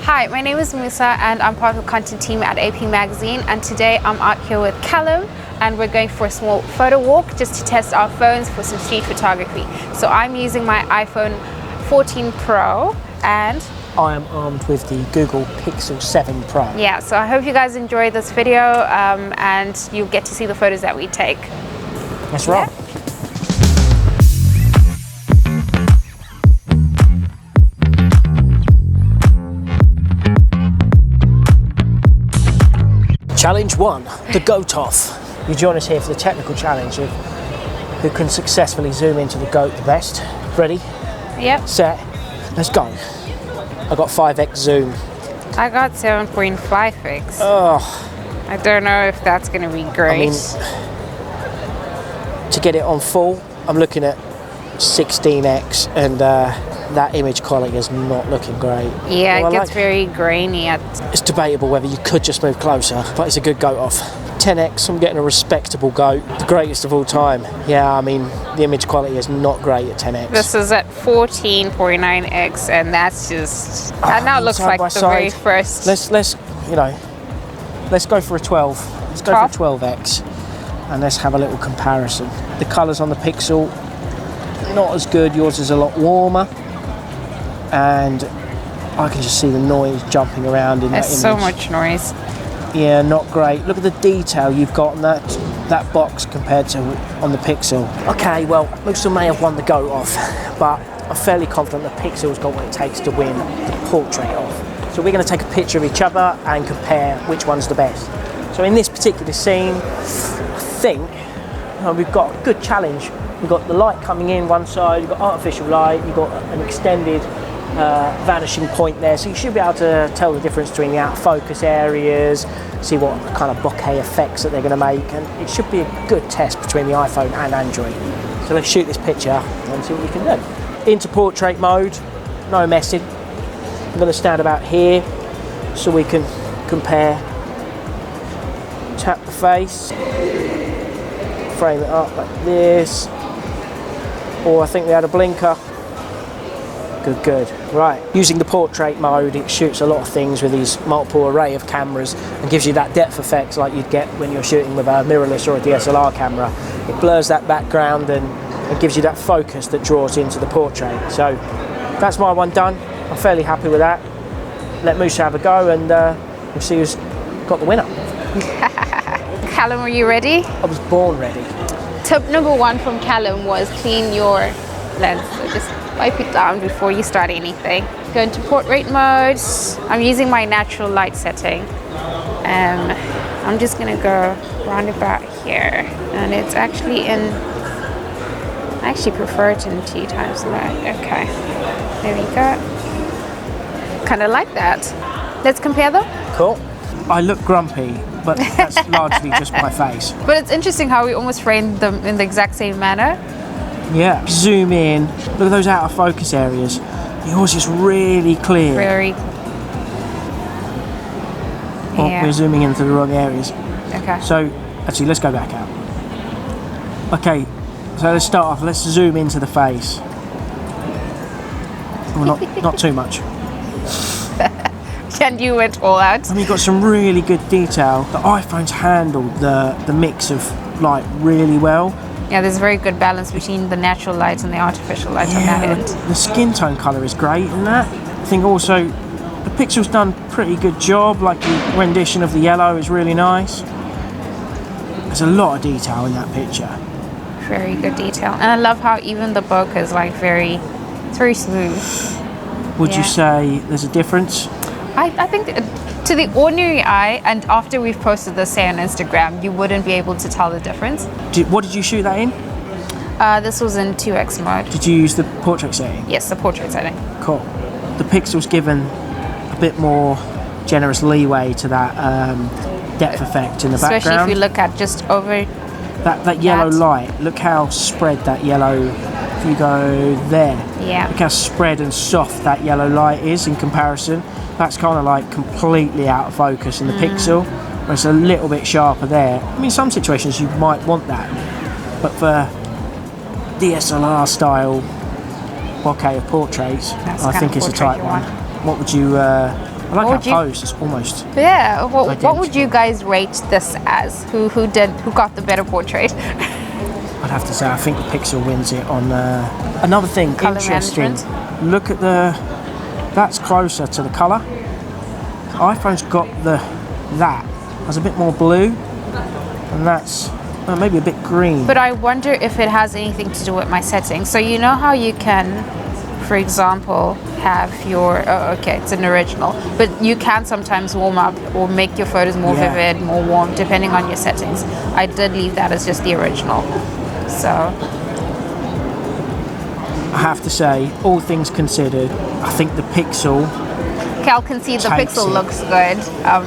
Hi, my name is Musa and I'm part of the content team at AP Magazine, and today I'm out here with Callum and we're going for a small photo walk just to test our phones for some street photography. So I'm using my iPhone 14 Pro and I am armed with the Google Pixel 7 Pro. yeah, so I hope you guys enjoy this video and you'll get to see the photos that we take. That's right. Yeah? Challenge 1, the goat off. You join us here for the technical challenge of who can successfully zoom into the goat the best. Ready? Yep. Set, let's go. I got 5x zoom. I got 7.5x. Oh, I don't know if that's going to be great. I mean, to get it on full, I'm looking at 16x and that image quality is not looking great. Yeah, well, it gets very grainy. It's debatable whether you could just move closer, but it's a good goat off. 10x, I'm getting a respectable goat, the greatest of all time. Yeah, I mean, the image quality is not great at 10x. This is at 14.9x, and that's just, that now looks like the very first. Let's go for a 12. Let's go for a 12x, and let's have a little comparison. The colours on the Pixel, not as good. Yours is a lot warmer, and I can just see the noise jumping around in that image. There's so much noise. Yeah, not great. Look at the detail you've got in that box compared to on the Pixel. Okay, well, Musa may have won the goat off, but I'm fairly confident the Pixel's got what it takes to win the portrait off. So we're going to take a picture of each other and compare which one's the best. So in this particular scene, I think we've got a good challenge. We've got the light coming in one side, you've got artificial light, you've got an extended vanishing point there, so you should be able to tell the difference between the out of focus areas, see what kind of bokeh effects that they're going to make, and it should be a good test between the iPhone and Android. So let's shoot this picture and see what we can do. Into portrait mode, no messing. I'm going to stand about here so we can compare. Tap the face, frame it up like this, or I think we had a blinker. Good. Right, using the portrait mode, it shoots a lot of things with these multiple array of cameras and gives you that depth effect like you'd get when you're shooting with a mirrorless or a DSLR camera. It blurs that background and gives you that focus that draws into the portrait. So that's my one done. I'm fairly happy with that. Let Musa have a go and we'll see who's got the winner. Callum, are you ready? I was born ready. Tip number 1 from Callum was clean your lens. So just wipe it down before you start anything. Go into portrait mode. I'm using my natural light setting. I'm just gonna go round about here, and it's actually in. I actually prefer it in 2 times light. Okay, there we go. Kind of like that. Let's compare them. Cool. I look grumpy, but that's largely just my face. But it's interesting how we almost framed them in the exact same manner. Yeah, zoom in, look at those out of focus areas. Yours is really clear. Very. Oh, Yeah. we're zooming into the wrong areas. Okay. So, actually, let's go back out. Okay, so let's start off, let's zoom into the face. Well, not too much. And you went all out. And you've got some really good detail. The iPhone's handled the mix of light really well. Yeah, there's a very good balance between the natural light and the artificial light on that end. The skin tone colour is great in that. I think also the Pixel's done a pretty good job, like the rendition of the yellow is really nice. There's a lot of detail in that picture. Very good detail. And I love how even the bokeh is like it's very smooth. Would you say there's a difference? I think to the ordinary eye, and after we've posted this, say, on Instagram, you wouldn't be able to tell the difference. What did you shoot that in? This was in 2x mode. Did you use the portrait setting? Yes, the portrait setting. Cool. The Pixel's given a bit more generous leeway to that depth effect in the background. Especially if you look at just over that yellow light. Look how spread that yellow, if you go there. Yeah. Look how spread and soft that yellow light is in comparison. That's kind of like completely out of focus in the Pixel, where it's a little bit sharper there. I mean, some situations you might want that, but for DSLR style bokeh of portraits, I think it's a tight one. What would you I like how post is almost. Yeah. What would you guys rate this as? Who got the better portrait? I'd have to say I think the Pixel wins it on another thing Color interesting. management. Look at that's closer to the colour. iPhone's got that has a bit more blue, and that's maybe a bit green. But I wonder if it has anything to do with my settings. So you know how you can, for example, have your okay, it's an original, but you can sometimes warm up or make your photos more vivid, more warm, depending on your settings. I did leave that as just the original. So I have to say, all things considered, I think the Pixel. Cal can see the Pixel looks good,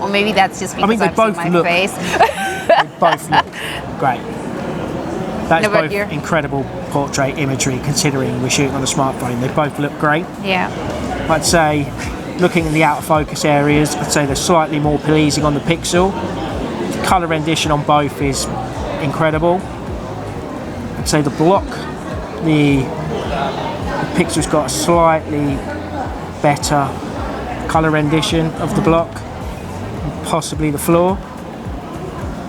or maybe that's just because they both my face. They both look great. That's both incredible portrait imagery, considering we're shooting on a smartphone. They both look great. Yeah. I'd say, looking in the out of focus areas, I'd say they're slightly more pleasing on the Pixel. The colour rendition on both is incredible. I'd say the block, the Pixel's got a slightly better colour rendition of the block, and possibly the floor.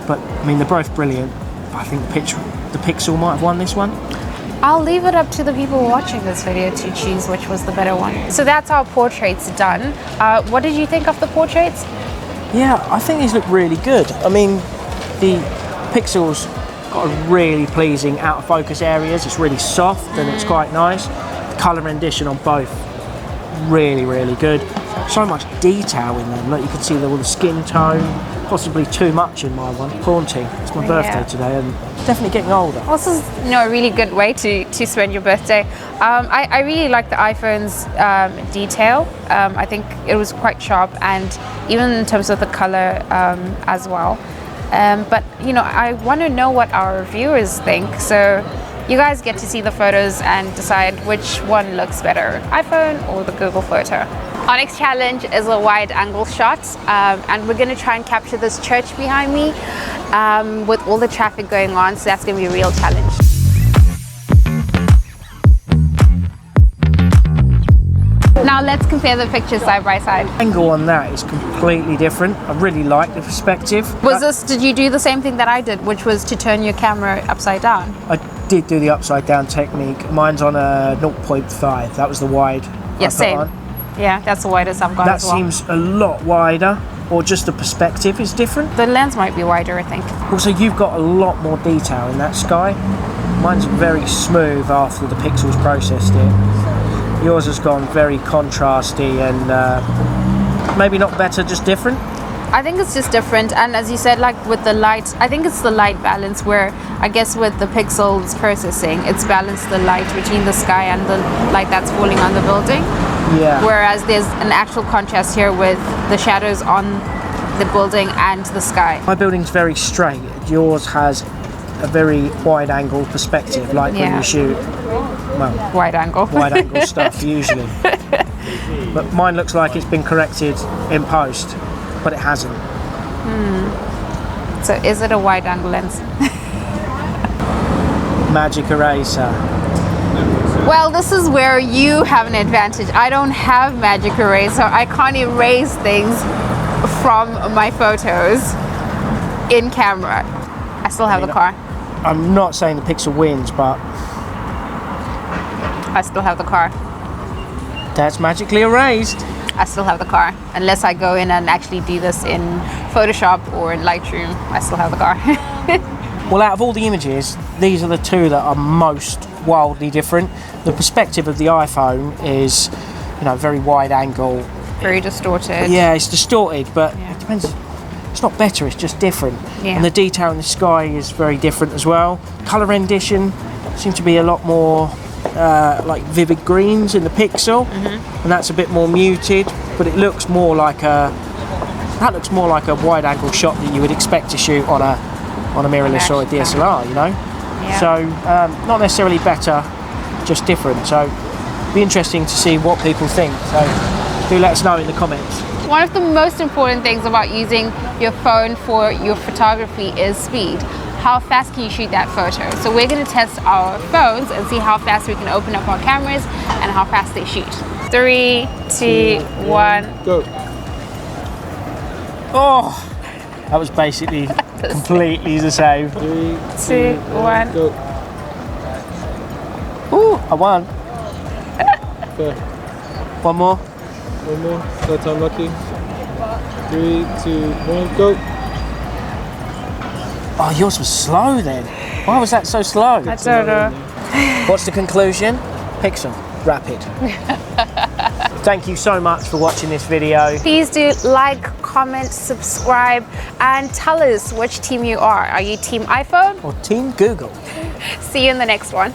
But I mean, they're both brilliant. I think the Pixel might have won this one. I'll leave it up to the people watching this video to choose which was the better one. So that's our portraits done. What did you think of the portraits? Yeah, I think these look really good. I mean, the Pixel's got a really pleasing out of focus areas. It's really soft and it's quite nice. The colour rendition on both, really, really good. So much detail in them. Like you can see all the skin tone, possibly too much in my one. Haunting. It's my birthday today and definitely getting older. Well, this is a really good way to spend your birthday. I really like the iPhone's detail. I think it was quite sharp, and even in terms of the color as well. But I want to know what our viewers think. So you guys get to see the photos and decide which one looks better, iPhone or the Google photo. Our next challenge is a wide angle shot, and we're going to try and capture this church behind me with all the traffic going on, so that's going to be a real challenge. Now let's compare the pictures side by side. The angle on that is completely different. I really like the perspective. Did you do the same thing that I did, which was to turn your camera upside down? I did do the upside down technique. Mine's on a 0.5. That was the wide. Yeah, same. Yeah, that's the widest I've got that as well. Seems a lot wider, or just the perspective is different. The lens might be wider, I think. Also, you've got a lot more detail in that sky. Mine's very smooth after the Pixel's processed it. Yours has gone very contrasty and maybe not better, just different. I think it's just different, and as you said, like with the light, I think it's the light balance where I guess with the Pixel's processing, it's balanced the light between the sky and the light that's falling on the building. Yeah. Whereas there's an actual contrast here with the shadows on the building and the sky. My building's very straight. Yours has a very wide angle perspective, like when you shoot, well, wide angle stuff usually. But mine looks like it's been corrected in post, but it hasn't. So is it a wide angle lens? Magic eraser. Well, this is where you have an advantage. I don't have magic eraser. I can't erase things from my photos in camera. I still have the car. I'm not saying the Pixel wins, but I still have the car. That's magically erased. I still have the car. Unless I go in and actually do this in Photoshop or in Lightroom, I still have the car. Well, out of all the images, these are the two that are most wildly different. The perspective of the iPhone is, very wide angle. Very distorted. Yeah, it's distorted, but it depends. It's not better, it's just different. Yeah. And the detail in the sky is very different as well. Colour rendition seems to be a lot more like vivid greens in the Pixel, and that's a bit more muted, but it looks more like a wide angle shot that you would expect to shoot on a mirrorless or a DSLR, Yeah. So not necessarily better, just different. So it'll be interesting to see what people think. So do let us know in the comments. One of the most important things about using your phone for your photography is speed. How fast can you shoot that photo? So we're going to test our phones and see how fast we can open up our cameras and how fast they shoot. 3, 2, 1, go. Oh, that was basically completely the same. 3, 2, 1. go. Ooh, I won. Fair. One more. One more. That time lucky. 3, 2, 1, go. Oh, yours was slow then. Why was that so slow? I don't know. What's the conclusion? Pixel, rapid. Thank you so much for watching this video. Please do like, comment, subscribe, and tell us which team you are. Are you team iPhone? Or Team Google. See you in the next one.